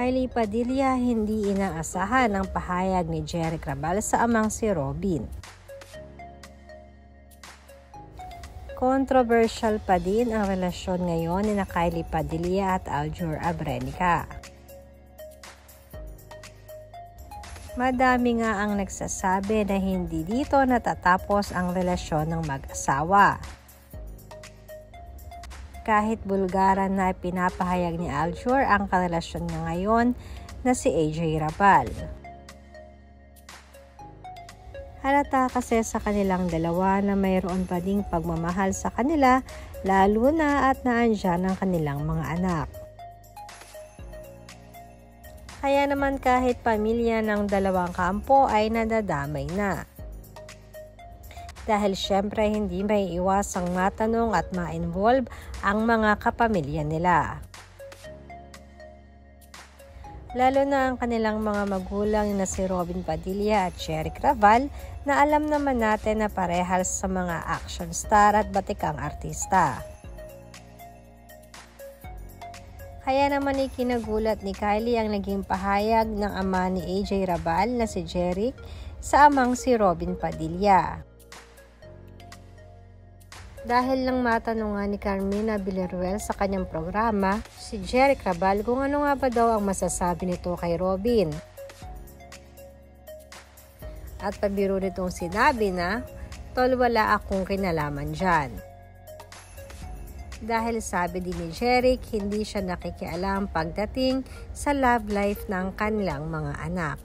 Kylie Padilla, hindi inaasahan ang pahayag ni Jeric Rabal sa amang si Robin. Controversial pa din ang relasyon ngayon ni Kylie Padilla at Aljur Abrenica. Madami nga ang nagsasabi na hindi dito natatapos ang relasyon ng mag-asawa. Kahit bulgaran na pinapahayag ni Aljur ang karelasyon niya ngayon na si AJ Rabal. Halata kasi sa kanilang dalawa na mayroon pa ding pagmamahal sa kanila, lalo na at naandyan ang kanilang mga anak. Kaya naman kahit pamilya ng dalawang kampo ay nadadamay na. Dahil syempre hindi may iwasang matanong at ma-involve ang mga kapamilya nila. Lalo na ang kanilang mga magulang na si Robin Padilla at Jeric Rabal na alam naman natin na parehas sa mga action star at batikang artista. Kaya naman ikinagulat ni Kylie ang naging pahayag ng ama ni AJ Rabal na si Jeric sa amang si Robin Padilla. Dahil lang matanong nga ni Carmina Villarreal sa kanyang programa, si Jeric Rabal kung ano nga ba daw ang masasabi nito kay Robin. At pabiro nitong sinabi na, "Tol, wala akong kinalaman dyan." Dahil sabi din ni Jeric, hindi siya nakikialam pagdating sa love life ng kanilang mga anak.